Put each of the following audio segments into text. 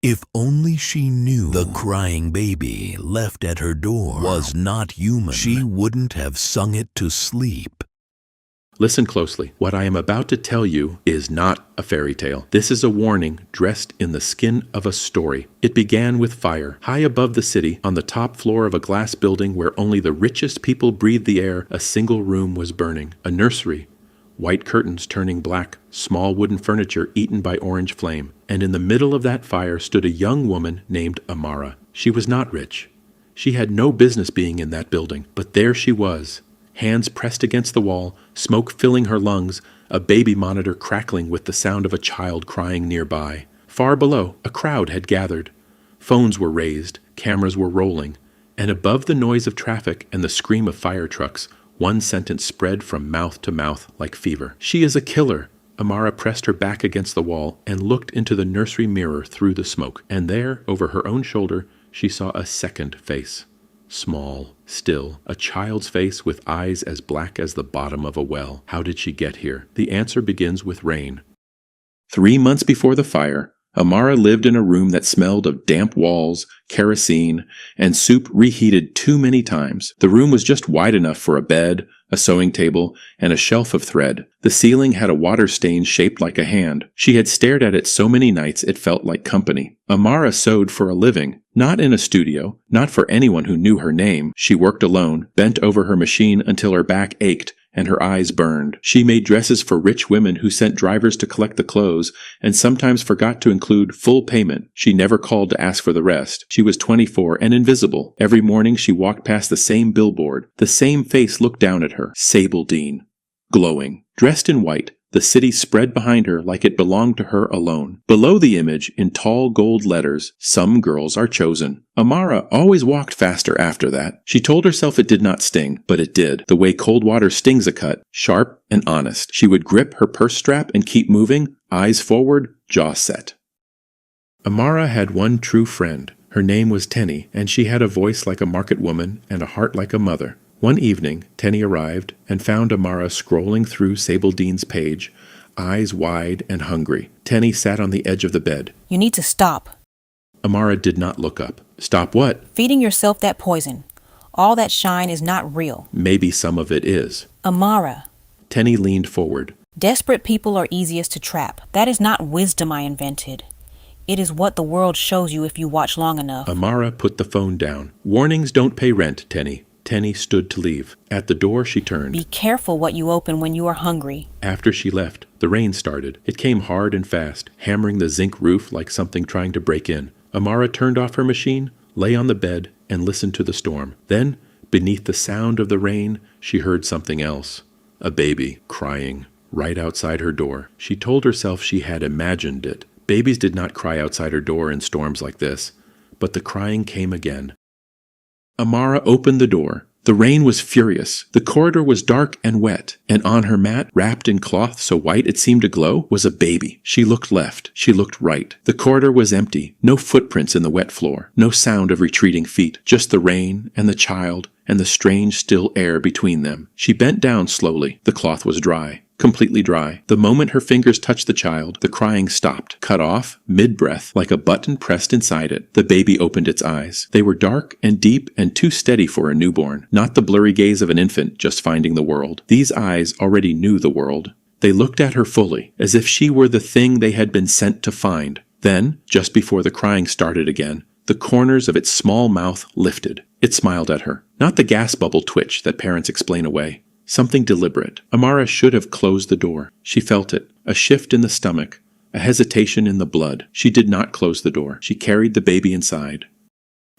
If only she knew the crying baby left at her door was not human, she wouldn't have sung it to sleep. Listen closely. What I am about to tell you is not a fairy tale. This is a warning dressed in the skin of a story. It began with fire. High above the city, on the top floor of a glass building where only the richest people breathed the air, a single room was burning. A nursery. White curtains turning black, small wooden furniture eaten by orange flame. And in the middle of that fire stood a young woman named Amara. She was not rich. She had no business being in that building, but there she was. Hands pressed against the wall, smoke filling her lungs, a baby monitor crackling with the sound of a child crying nearby. Far below, a crowd had gathered. Phones were raised, cameras were rolling, and above the noise of traffic and the scream of fire trucks, one sentence spread from mouth to mouth like fever. "She is a killer." Amara pressed her back against the wall and looked into the nursery mirror through the smoke. And there, over her own shoulder, she saw a second face. Small, still, a child's face with eyes as black as the bottom of a well. How did she get here? The answer begins with rain. 3 months before the fire, Amara lived in a room that smelled of damp walls, kerosene, and soup reheated too many times. The room was just wide enough for a bed, a sewing table, and a shelf of thread. The ceiling had a water stain shaped like a hand. She had stared at it so many nights it felt like company. Amara sewed for a living, not in a studio, not for anyone who knew her name. She worked alone, bent over her machine until her back ached and her eyes burned. She made dresses for rich women who sent drivers to collect the clothes and sometimes forgot to include full payment. She never called to ask for the rest. She was 24 and invisible. Every morning she walked past the same billboard. The same face looked down at her. Sable Dean. Glowing. Dressed in white, the city spread behind her like it belonged to her alone. Below the image, in tall gold letters, "Some girls are chosen." Amara always walked faster after that. She told herself it did not sting, but it did. The way cold water stings a cut, sharp and honest. She would grip her purse strap and keep moving, eyes forward, jaw set. Amara had one true friend. Her name was Tenny, and she had a voice like a market woman and a heart like a mother. One evening, Tenny arrived and found Amara scrolling through Sable Dean's page, eyes wide and hungry. Tenny sat on the edge of the bed. "You need to stop." Amara did not look up. "Stop what?" "Feeding yourself that poison. All that shine is not real." "Maybe some of it is." "Amara." Tenny leaned forward. "Desperate people are easiest to trap. That is not wisdom I invented. It is what the world shows you if you watch long enough." Amara put the phone down. "Warnings don't pay rent, Tenny." Tenny stood to leave. At the door she turned. "Be careful what you open when you are hungry." After she left, the rain started. It came hard and fast, hammering the zinc roof like something trying to break in. Amara turned off her machine, lay on the bed, and listened to the storm. Then, beneath the sound of the rain, she heard something else. A baby crying right outside her door. She told herself she had imagined it. Babies did not cry outside her door in storms like this, but the crying came again. Amara opened the door. The rain was furious. The corridor was dark and wet, and on her mat, wrapped in cloth so white it seemed to glow, was a baby. She looked left. She looked right. The corridor was empty. No footprints in the wet floor. No sound of retreating feet. Just the rain and the child and the strange still air between them. She bent down slowly. The cloth was dry. Completely dry. The moment her fingers touched the child, the crying stopped, cut off, mid-breath, like a button pressed inside it. The baby opened its eyes. They were dark and deep and too steady for a newborn, not the blurry gaze of an infant just finding the world. These eyes already knew the world. They looked at her fully, as if she were the thing they had been sent to find. Then, just before the crying started again, the corners of its small mouth lifted. It smiled at her. Not the gas bubble twitch that parents explain away. Something deliberate. Amara should have closed the door. She felt it. A shift in the stomach. A hesitation in the blood. She did not close the door. She carried the baby inside.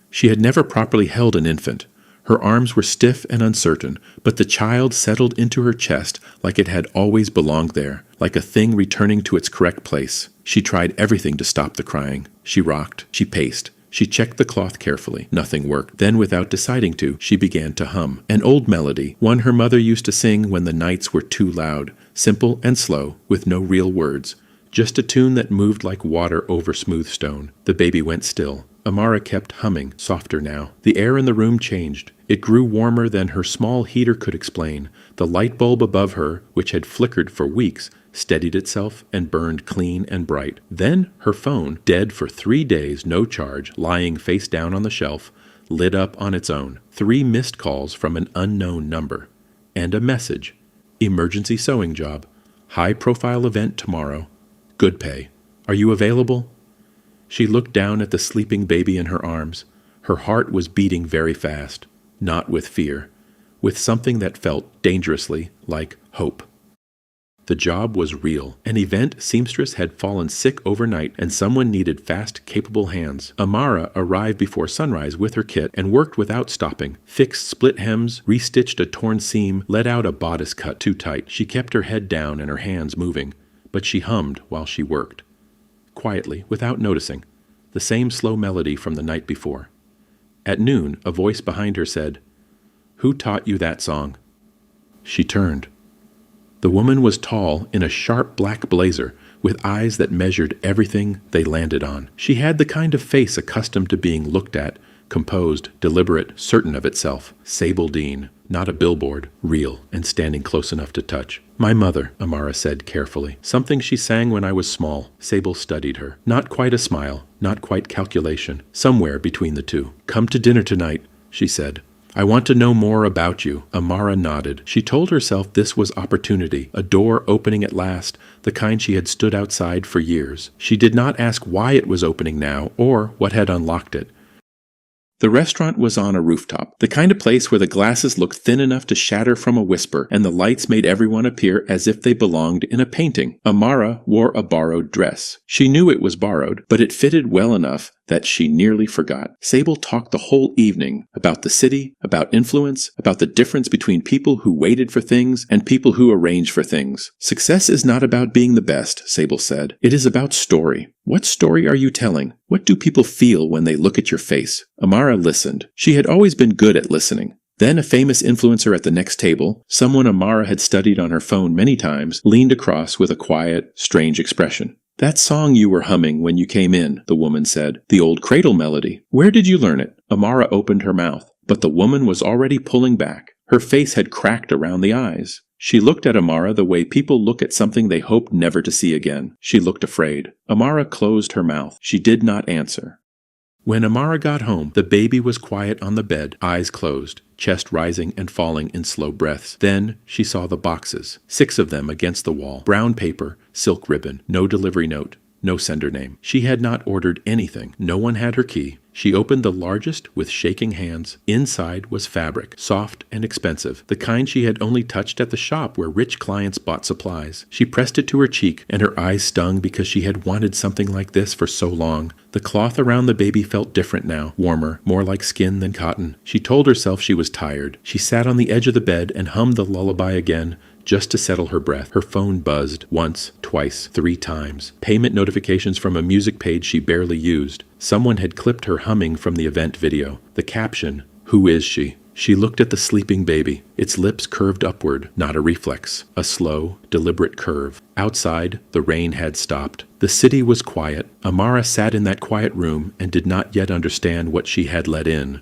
She had never properly held an infant. Her arms were stiff and uncertain, but the child settled into her chest like it had always belonged there, like a thing returning to its correct place. She tried everything to stop the crying. She rocked. She paced. She checked the cloth carefully. Nothing worked. Then, without deciding to, she began to hum. An old melody, one her mother used to sing when the nights were too loud, simple and slow, with no real words. Just a tune that moved like water over smooth stone. The baby went still. Amara kept humming, softer now. The air in the room changed. It grew warmer than her small heater could explain. The light bulb above her, which had flickered for weeks, steadied itself, and burned clean and bright. Then her phone, dead for 3 days, no charge, lying face down on the shelf, lit up on its own. 3 missed calls from an unknown number. And a message. Emergency sewing job. High-profile event tomorrow. Good pay. Are you available? She looked down at the sleeping baby in her arms. Her heart was beating very fast, not with fear, with something that felt dangerously like hope. The job was real. An event seamstress had fallen sick overnight, and someone needed fast, capable hands. Amara arrived before sunrise with her kit and worked without stopping. Fixed split hems, restitched a torn seam, let out a bodice cut too tight. She kept her head down and her hands moving, but she hummed while she worked. Quietly, without noticing, the same slow melody from the night before. At noon, a voice behind her said, "Who taught you that song?" She turned. The woman was tall, in a sharp black blazer, with eyes that measured everything they landed on. She had the kind of face accustomed to being looked at, composed, deliberate, certain of itself. Sable Dean, not a billboard, real, and standing close enough to touch. "My mother," Amara said carefully. "Something she sang when I was small." Sable studied her. Not quite a smile, not quite calculation, somewhere between the two. "Come to dinner tonight," she said. "I want to know more about you." Amara nodded. She told herself this was opportunity, a door opening at last, the kind she had stood outside for years. She did not ask why it was opening now, or what had unlocked it. The restaurant was on a rooftop, the kind of place where the glasses looked thin enough to shatter from a whisper, and the lights made everyone appear as if they belonged in a painting. Amara wore a borrowed dress. She knew it was borrowed, but it fitted well enough that she nearly forgot. Sable talked the whole evening about the city, about influence, about the difference between people who waited for things and people who arranged for things. "Success is not about being the best," Sable said. "It is about story. What story are you telling? What do people feel when they look at your face?" Amara listened. She had always been good at listening. Then a famous influencer at the next table, someone Amara had studied on her phone many times, leaned across with a quiet, strange expression. "That song you were humming when you came in," the woman said. "The old cradle melody. Where did you learn it?" Amara opened her mouth, but the woman was already pulling back. Her face had cracked around the eyes. She looked at Amara the way people look at something they hope never to see again. She looked afraid. Amara closed her mouth. She did not answer. When Amara got home, the baby was quiet on the bed, eyes closed, chest rising and falling in slow breaths. Then she saw the boxes, 6 of them against the wall. Brown paper, silk ribbon, no delivery note, no sender name. She had not ordered anything. No one had her key. She opened the largest with shaking hands. Inside was fabric, soft and expensive, the kind she had only touched at the shop where rich clients bought supplies. She pressed it to her cheek, and her eyes stung because she had wanted something like this for so long. The cloth around the baby felt different now, warmer, more like skin than cotton. She told herself she was tired. She sat on the edge of the bed and hummed the lullaby again, just to settle her breath. Her phone buzzed once, twice, 3 times. Payment notifications from a music page she barely used. Someone had clipped her humming from the event video. The caption, "Who is she?" She looked at the sleeping baby. Its lips curved upward, not a reflex. A slow, deliberate curve. Outside, the rain had stopped. The city was quiet. Amara sat in that quiet room and did not yet understand what she had let in.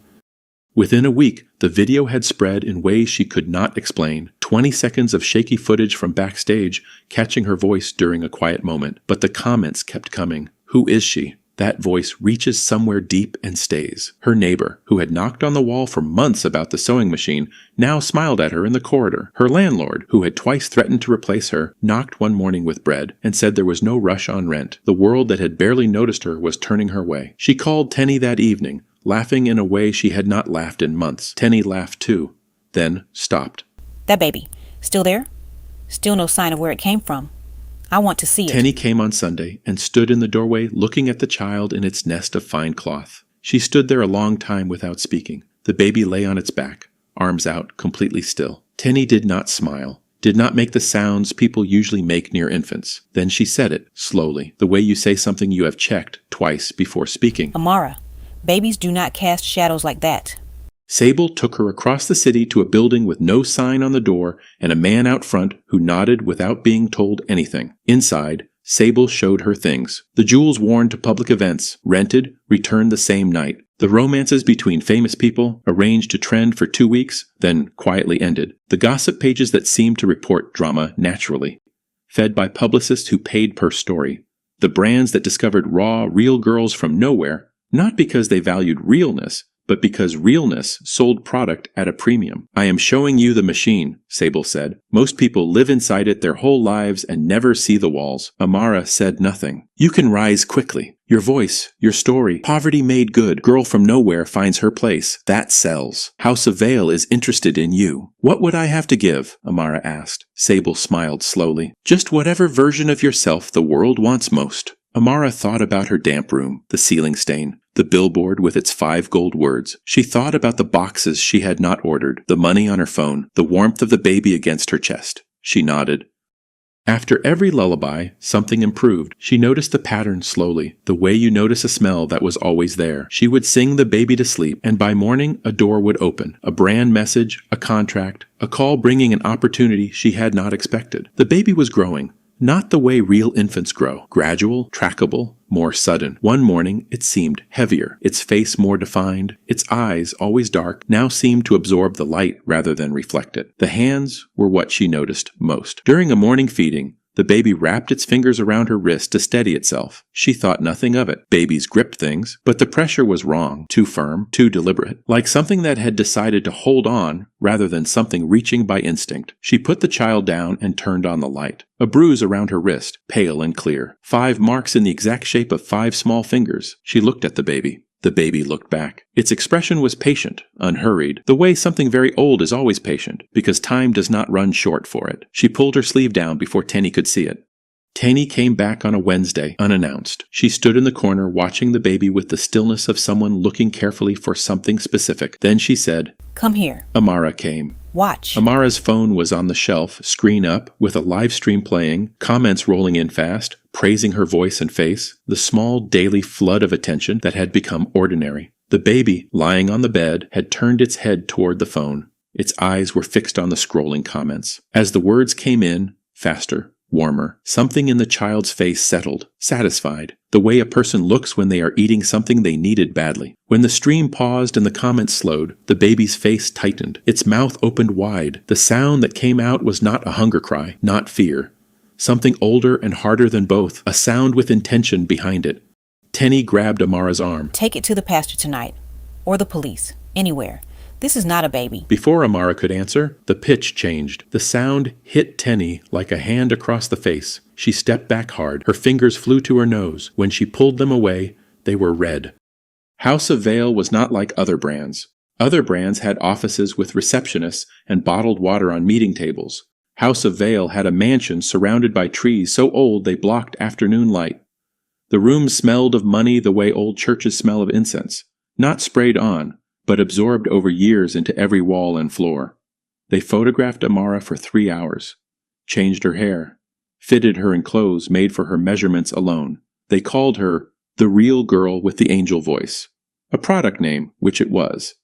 Within a week, the video had spread in ways she could not explain. 20 seconds of shaky footage from backstage, catching her voice during a quiet moment. But the comments kept coming. Who is she? That voice reaches somewhere deep and stays. Her neighbor, who had knocked on the wall for months about the sewing machine, now smiled at her in the corridor. Her landlord, who had twice threatened to replace her, knocked one morning with bread and said there was no rush on rent. The world that had barely noticed her was turning her way. She called Tenny that evening, laughing in a way she had not laughed in months. Tenny laughed too, then stopped. "That baby, still there? Still no sign of where it came from. I want to see it." Tenny came on Sunday and stood in the doorway looking at the child in its nest of fine cloth. She stood there a long time without speaking. The baby lay on its back, arms out, completely still. Tenny did not smile, did not make the sounds people usually make near infants. Then she said it, slowly, the way you say something you have checked twice before speaking. "Amara, babies do not cast shadows like that." Sable took her across the city to a building with no sign on the door and a man out front who nodded without being told anything. Inside, Sable showed her things. The jewels worn to public events, rented, returned the same night. The romances between famous people, arranged to trend for 2 weeks, then quietly ended. The gossip pages that seemed to report drama naturally. fed by publicists who paid per story. The brands that discovered raw, real girls from nowhere, not because they valued realness, but because realness sold product at a premium. I am showing you the machine, Sable said. Most people live inside it their whole lives and never see the walls. Amara said nothing. You can rise quickly. Your voice, your story, poverty made good, girl from nowhere finds her place. That sells. House of Vale is interested in you. What would I have to give? Amara asked. Sable smiled slowly. Just whatever version of yourself the world wants most. Amara thought about her damp room, the ceiling stain, the billboard with its 5 gold words. She thought about the boxes she had not ordered, the money on her phone, the warmth of the baby against her chest. She nodded. After every lullaby, something improved. She noticed the pattern slowly, the way you notice a smell that was always there. She would sing the baby to sleep, and by morning a door would open. A brand message, a contract, a call bringing an opportunity she had not expected. The baby was growing. Not the way real infants grow. Gradual, trackable, more sudden. One morning, it seemed heavier, its face more defined, its eyes, always dark, now seemed to absorb the light rather than reflect it. The hands were what she noticed most. During a morning feeding, the baby wrapped its fingers around her wrist to steady itself. She thought nothing of it. Babies gripped things, but the pressure was wrong, too firm, too deliberate, like something that had decided to hold on rather than something reaching by instinct. She put the child down and turned on the light. A bruise around her wrist, pale and clear. 5 marks in the exact shape of 5 small fingers. She looked at the baby. The baby looked back. Its expression was patient, unhurried, the way something very old is always patient, because time does not run short for it. She pulled her sleeve down before Tenny could see it. Tenny came back on a Wednesday, unannounced. She stood in the corner watching the baby with the stillness of someone looking carefully for something specific. Then she said, Come here. Amara came. Watch. Amara's phone was on the shelf, screen up, with a live stream playing, comments rolling in fast, praising her voice and face, the small daily flood of attention that had become ordinary. The baby, lying on the bed, had turned its head toward the phone. Its eyes were fixed on the scrolling comments. As the words came in, faster, warmer, something in the child's face settled, satisfied, the way a person looks when they are eating something they needed badly. When the stream paused and the comments slowed, the baby's face tightened. Its mouth opened wide. The sound that came out was not a hunger cry, not fear. Something older and harder than both, a sound with intention behind it. Tenny grabbed Amara's arm. Take it to the pastor tonight, or the police, anywhere. This is not a baby. Before Amara could answer, the pitch changed. The sound hit Tenny like a hand across the face. She stepped back hard. Her fingers flew to her nose. When she pulled them away, they were red. House of Vale was not like other brands. Other brands had offices with receptionists and bottled water on meeting tables. House of Vale had a mansion surrounded by trees so old they blocked afternoon light. The room smelled of money the way old churches smell of incense, not sprayed on, but absorbed over years into every wall and floor. They photographed Amara for 3 hours, changed her hair, fitted her in clothes made for her measurements alone. They called her the real girl with the angel voice, a product name, which it was.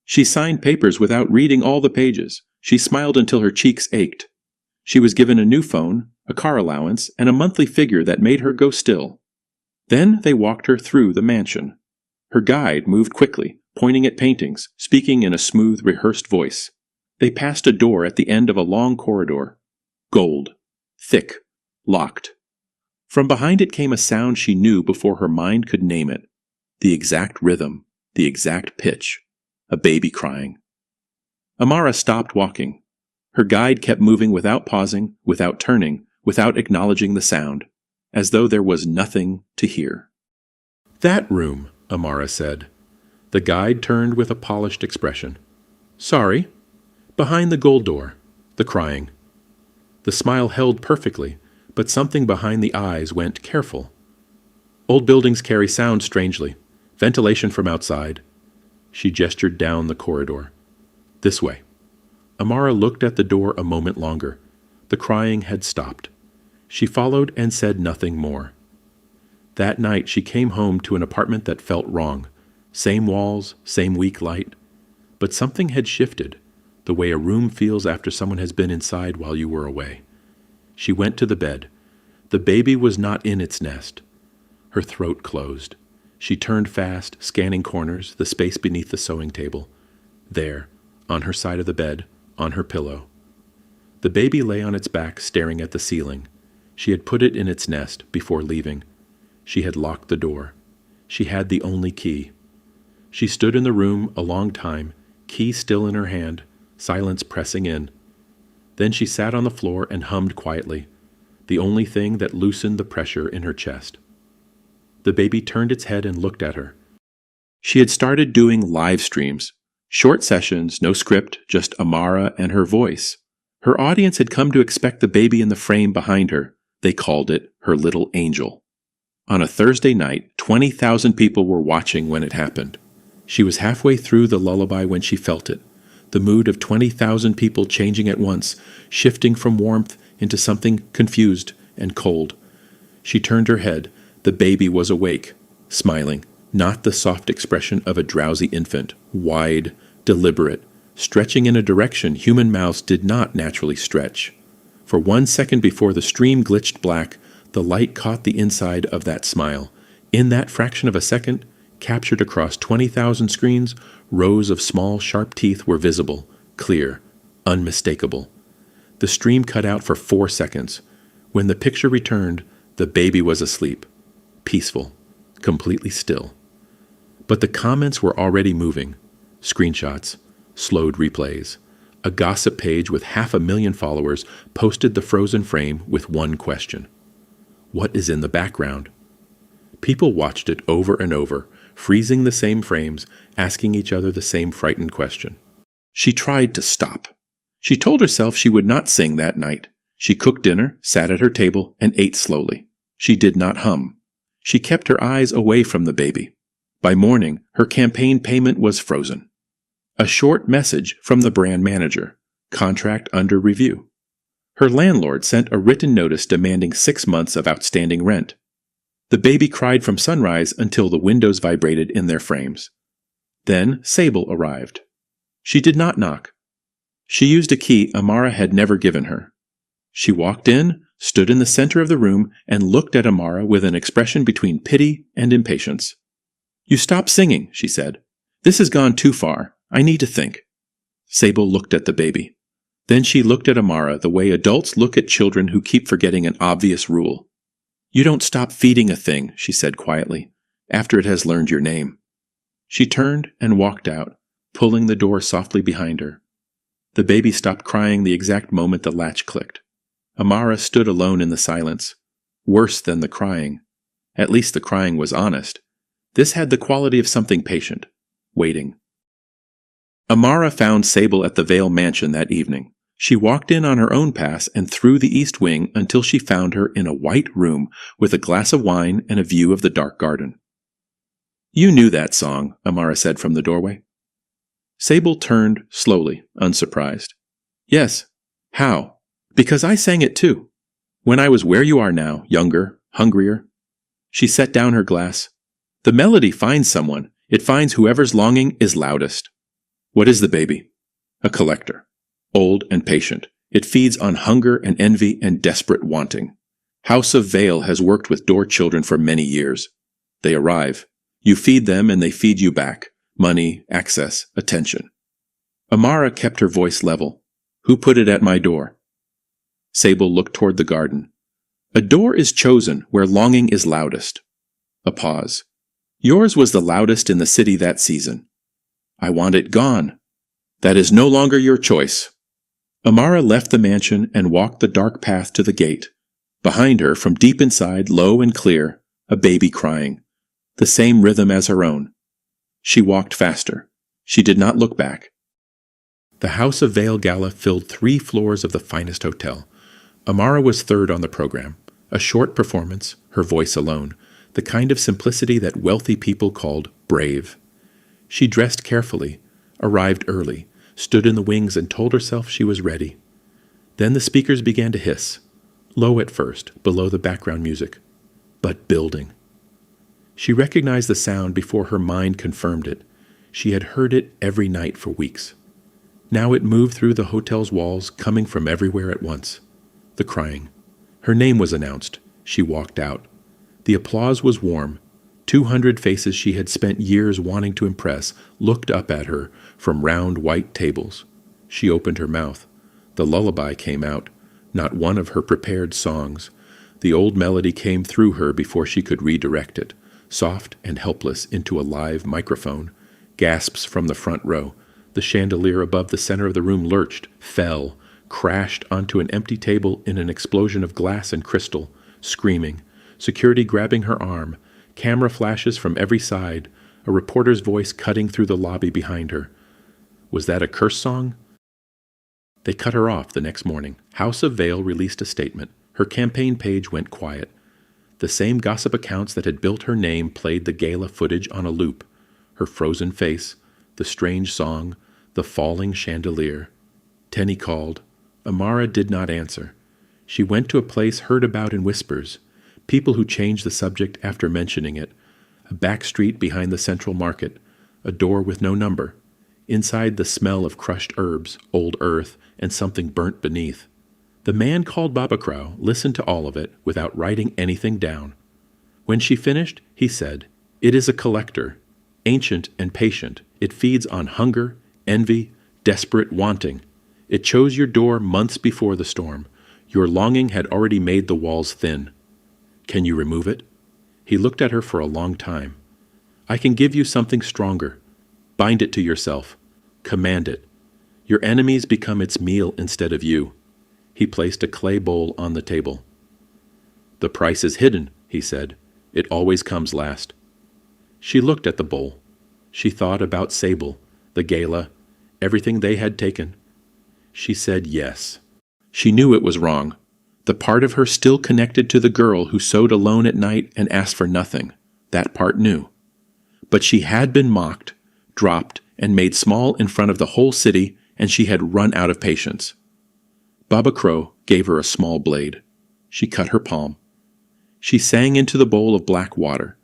She signed papers without reading all the pages. She smiled until her cheeks ached. She was given a new phone, a car allowance, and a monthly figure that made her go still. Then they walked her through the mansion. Her guide moved quickly, pointing at paintings, speaking in a smooth, rehearsed voice. They passed a door at the end of a long corridor. Gold. Thick. Locked. From behind it came a sound she knew before her mind could name it. The exact rhythm. The exact pitch. A baby crying. Amara stopped walking. Her guide kept moving without pausing, without turning, without acknowledging the sound, as though there was nothing to hear. That room, Amara said. The guide turned with a polished expression. Sorry. Behind the gold door. The crying. The smile held perfectly, but something behind the eyes went careful. Old buildings carry sound strangely. Ventilation from outside. She gestured down the corridor. This way. Amara looked at the door a moment longer. The crying had stopped. She followed and said nothing more. That night she came home to an apartment that felt wrong. Same walls, same weak light. But something had shifted, the way a room feels after someone has been inside while you were away. She went to the bed. The baby was not in its nest. Her throat closed. She turned fast, scanning corners, the space beneath the sewing table. There, on her side of the bed, on her pillow. The baby lay on its back, staring at the ceiling. She had put it in its nest before leaving. She had locked the door. She had the only key. She stood in the room a long time, key still in her hand, silence pressing in. Then she sat on the floor and hummed quietly, the only thing that loosened the pressure in her chest. The baby turned its head and looked at her. She had started doing live streams, short sessions, no script, just Amara and her voice. Her audience had come to expect the baby in the frame behind her. They called it her little angel. On a Thursday night, 20,000 people were watching when it happened. She was halfway through the lullaby when she felt it, the mood of 20,000 people changing at once, shifting from warmth into something confused and cold. She turned her head. The baby was awake, smiling, not the soft expression of a drowsy infant, wide, deliberate, stretching in a direction human mouths did not naturally stretch. For 1 second before the stream glitched black, the light caught the inside of that smile. In that fraction of a second, captured across 20,000 screens, rows of small, sharp teeth were visible, clear, unmistakable. The stream cut out for 4 seconds. When the picture returned, the baby was asleep, peaceful, completely still. But the comments were already moving. Screenshots, slowed replays. A gossip page with 500,000 followers posted the frozen frame with one question. What is in the background? People watched it over and over, freezing the same frames, asking each other the same frightened question. She tried to stop. She told herself she would not sing that night. She cooked dinner, sat at her table, and ate slowly. She did not hum. She kept her eyes away from the baby. By morning, her campaign payment was frozen. A short message from the brand manager. Contract under review. Her landlord sent a written notice demanding 6 months of outstanding rent. The baby cried from sunrise until the windows vibrated in their frames. Then Sable arrived. She did not knock. She used a key Amara had never given her. She walked in, stood in the center of the room, and looked at Amara with an expression between pity and impatience. "You stop singing," she said. "This has gone too far. I need to think." Sable looked at the baby. Then she looked at Amara the way adults look at children who keep forgetting an obvious rule. "You don't stop feeding a thing," she said quietly, "after it has learned your name." She turned and walked out, pulling the door softly behind her. The baby stopped crying the exact moment the latch clicked. Amara stood alone in the silence. Worse than the crying. At least the crying was honest. This had the quality of something patient, waiting. Amara found Sable at the Vale mansion that evening. She walked in on her own pass and through the east wing until she found her in a white room with a glass of wine and a view of the dark garden. "You knew that song," Amara said from the doorway. Sable turned slowly, unsurprised. "Yes. How?" "Because I sang it too. When I was where you are now, younger, hungrier." She set down her glass. "The melody finds someone. It finds whoever's longing is loudest." "What is the baby?" "A collector. Old and patient. It feeds on hunger and envy and desperate wanting. House of Vale has worked with door children for many years. They arrive. You feed them and they feed you back. Money, access, attention." Amara kept her voice level. "Who put it at my door?" Sable looked toward the garden. "A door is chosen where longing is loudest." A pause. "Yours was the loudest in the city that season. I want it gone. That is no longer your choice." Amara left the mansion and walked the dark path to the gate. Behind her, from deep inside, low and clear, a baby crying. The same rhythm as her own. She walked faster. She did not look back. The House of Vale Gala filled 3 floors of the finest hotel. Amara was third on the program. A short performance, her voice alone, the kind of simplicity that wealthy people called brave. She dressed carefully, arrived early, stood in the wings and told herself she was ready. Then the speakers began to hiss, low at first, below the background music, but building. She recognized the sound before her mind confirmed it. She had heard it every night for weeks. Now it moved through the hotel's walls, coming from everywhere at once. The crying. Her name was announced. She walked out. The applause was warm. 200 faces she had spent years wanting to impress looked up at her from round white tables. She opened her mouth. The lullaby came out, not one of her prepared songs. The old melody came through her before she could redirect it, soft and helpless into a live microphone. Gasps from the front row. The chandelier above the center of the room lurched, fell, crashed onto an empty table in an explosion of glass and crystal, screaming. Security grabbing her arm. Camera flashes from every side. A reporter's voice cutting through the lobby behind her. Was that a curse song? They cut her off the next morning. House of Vale released a statement. Her campaign page went quiet. The same gossip accounts that had built her name played the gala footage on a loop. Her frozen face, the strange song, the falling chandelier. Tenny called. Amara did not answer. She went to a place heard about in whispers. People who changed the subject after mentioning it. A back street behind the central market. A door with no number. Inside the smell of crushed herbs, old earth, and something burnt beneath. The man called Babacrow listened to all of it without writing anything down. When she finished, he said, "It is a collector, ancient and patient. It feeds on hunger, envy, desperate wanting. It chose your door months before the storm. Your longing had already made the walls thin. Can you remove it?" He looked at her for a long time. "I can give you something stronger. Bind it to yourself. Command it. Your enemies become its meal instead of you." He placed a clay bowl on the table. "The price is hidden," he said. "It always comes last." She looked at the bowl. She thought about Sable, the gala, everything they had taken. She said yes. She knew it was wrong. The part of her still connected to the girl who sewed alone at night and asked for nothing. That part knew. But she had been mocked, dropped, and made small in front of the whole city, and she had run out of patience. Babacrow gave her a small blade. She cut her palm. She sang into the bowl of black water.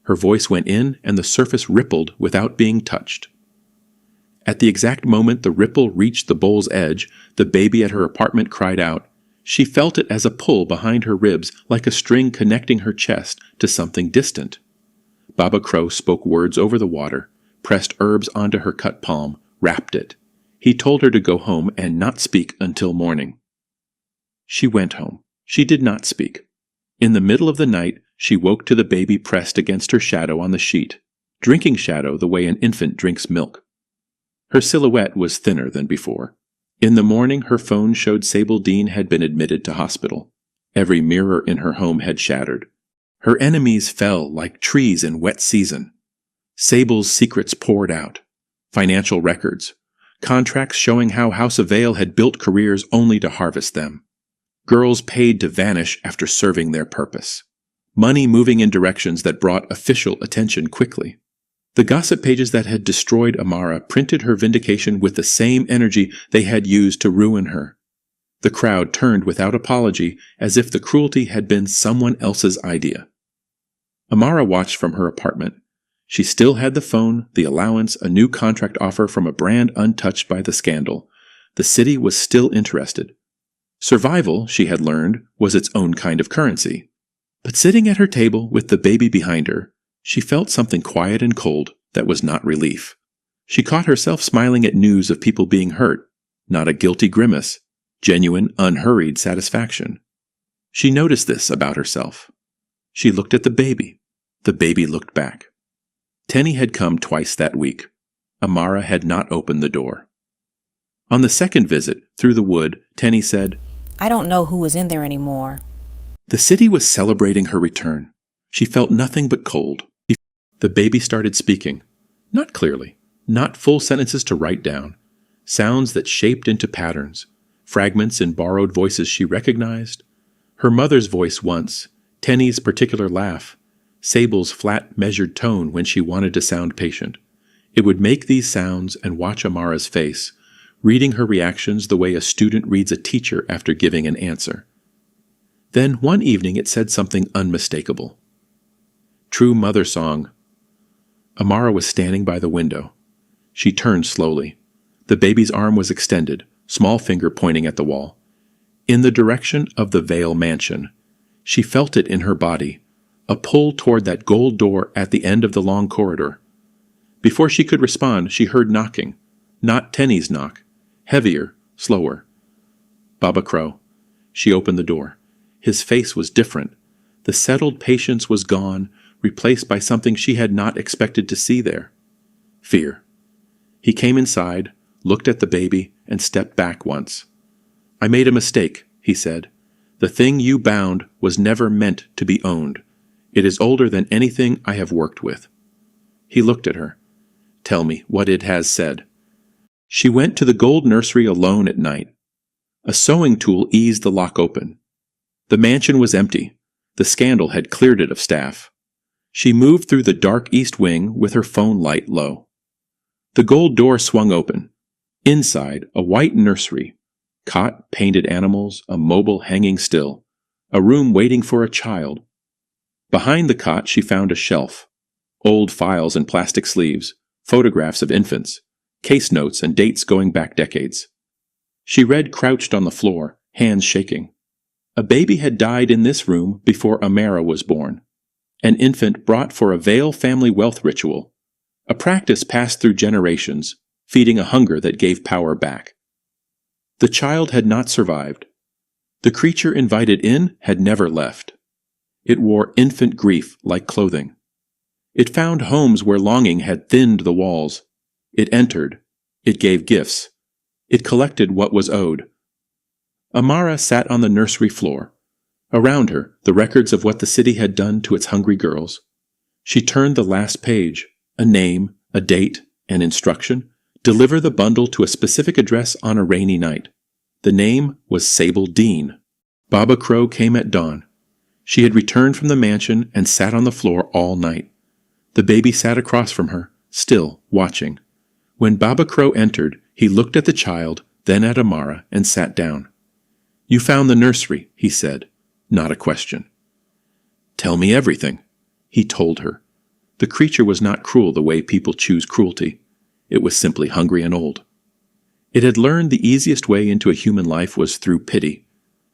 Her voice went in, and the surface rippled without being touched. At the exact moment the ripple reached the bowl's edge, the baby at her apartment cried out. She felt it as a pull behind her ribs, like a string connecting her chest to something distant. Babacrow spoke words over the water, pressed herbs onto her cut palm, wrapped it. He told her to go home and not speak until morning. She went home. She did not speak. In the middle of the night, she woke to the baby pressed against her shadow on the sheet, drinking shadow the way an infant drinks milk. Her silhouette was thinner than before. In the morning, her phone showed Sable Dean had been admitted to hospital. Every mirror in her home had shattered. Her enemies fell like trees in wet season. Sable's secrets poured out. Financial records. Contracts showing how House of Vale had built careers only to harvest them. Girls paid to vanish after serving their purpose. Money moving in directions that brought official attention quickly. The gossip pages that had destroyed Amara printed her vindication with the same energy they had used to ruin her. The crowd turned without apology, as if the cruelty had been someone else's idea. Amara watched from her apartment. She still had the phone, the allowance, a new contract offer from a brand untouched by the scandal. The city was still interested. Survival, she had learned, was its own kind of currency. But sitting at her table with the baby behind her, she felt something quiet and cold that was not relief. She caught herself smiling at news of people being hurt, not a guilty grimace, genuine, unhurried satisfaction. She noticed this about herself. She looked at the baby. The baby looked back. Tenny had come twice that week. Amara had not opened the door. On the second visit, through the wood, Tenny said, "I don't know who is in there anymore." The city was celebrating her return. She felt nothing but cold. The baby started speaking. Not clearly. Not full sentences to write down. Sounds that shaped into patterns. Fragments in borrowed voices she recognized. Her mother's voice once. Tenny's particular laugh. Sable's flat, measured tone when she wanted to sound patient. It would make these sounds and watch Amara's face, reading her reactions the way a student reads a teacher after giving an answer. Then one evening it said something unmistakable. True mother song. Amara was standing by the window. She turned slowly. The baby's arm was extended, small finger pointing at the wall. In the direction of the Vale mansion. She felt it in her body, a pull toward that gold door at the end of the long corridor. Before she could respond, she heard knocking. Not Tenny's knock. Heavier, slower. Babacrow. She opened the door. His face was different. The settled patience was gone, replaced by something she had not expected to see there. Fear. He came inside, looked at the baby, and stepped back once. "I made a mistake," he said. "The thing you bound was never meant to be owned. It is older than anything I have worked with." He looked at her. "Tell me what it has said." She went to the gold nursery alone at night. A sewing tool eased the lock open. The mansion was empty. The scandal had cleared it of staff. She moved through the dark east wing with her phone light low. The gold door swung open. Inside, a white nursery. Cot, painted animals, a mobile hanging still. A room waiting for a child. Behind the cot she found a shelf. Old files and plastic sleeves, photographs of infants, case notes and dates going back decades. She read crouched on the floor, hands shaking. A baby had died in this room before Amara was born. An infant brought for a Vale family wealth ritual. A practice passed through generations, feeding a hunger that gave power back. The child had not survived. The creature invited in had never left. It wore infant grief like clothing. It found homes where longing had thinned the walls. It entered. It gave gifts. It collected what was owed. Amara sat on the nursery floor. Around her, the records of what the city had done to its hungry girls. She turned the last page. A name, a date, an instruction. Deliver the bundle to a specific address on a rainy night. The name was Sable Dean. Baba Crow came at dawn. She had returned from the mansion and sat on the floor all night. The baby sat across from her, still watching. When Baba Crow entered, he looked at the child, then at Amara, and sat down. "You found the nursery," he said, not a question. "Tell me everything," he told her. The creature was not cruel the way people choose cruelty. It was simply hungry and old. It had learned the easiest way into a human life was through pity.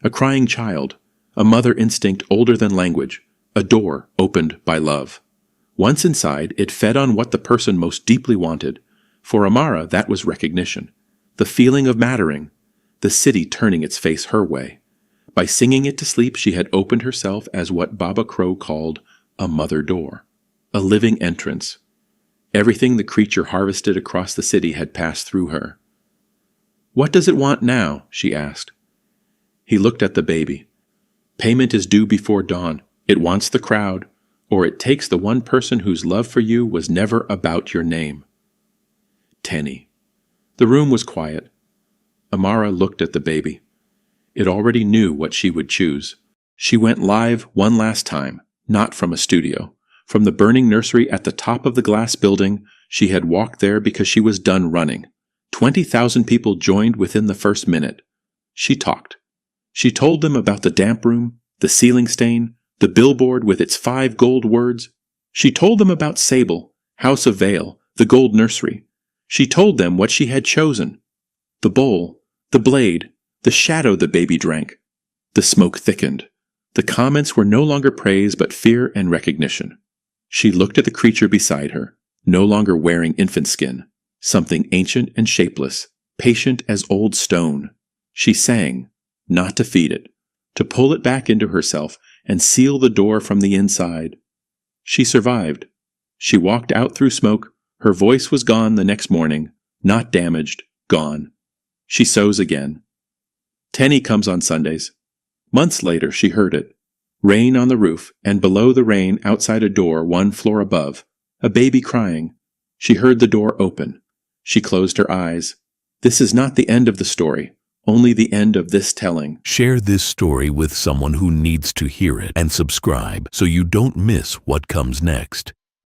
A crying child, a mother instinct older than language, a door opened by love. Once inside, it fed on what the person most deeply wanted. For Amara, that was recognition, the feeling of mattering, the city turning its face her way. By singing it to sleep, she had opened herself as what Baba Crow called a mother door, a living entrance. Everything the creature harvested across the city had passed through her. "What does it want now?" she asked. He looked at the baby. "Payment is due before dawn. It wants the crowd, or it takes the one person whose love for you was never about your name." Tenny. The room was quiet. Amara looked at the baby. It already knew what she would choose. She went live one last time, not from a studio. From the burning nursery at the top of the glass building, she had walked there because she was done running. 20,000 people joined within the first minute. She talked. She told them about the damp room, the ceiling stain, the billboard with its 5 gold words. She told them about Sable, House of Vale, the gold nursery. She told them what she had chosen. The bowl, the blade, the shadow the baby drank. The smoke thickened. The comments were no longer praise but fear and recognition. She looked at the creature beside her, no longer wearing infant skin, something ancient and shapeless, patient as old stone. She sang, not to feed it, to pull it back into herself and seal the door from the inside. She survived. She walked out through smoke. Her voice was gone the next morning, not damaged, gone. She sews again. Tenny comes on Sundays. Months later she heard it. Rain on the roof, and below the rain, outside a door 1 floor above, a baby crying. She heard the door open. She closed her eyes. This is not the end of the story, only the end of this telling. Share this story with someone who needs to hear it and subscribe so you don't miss what comes next.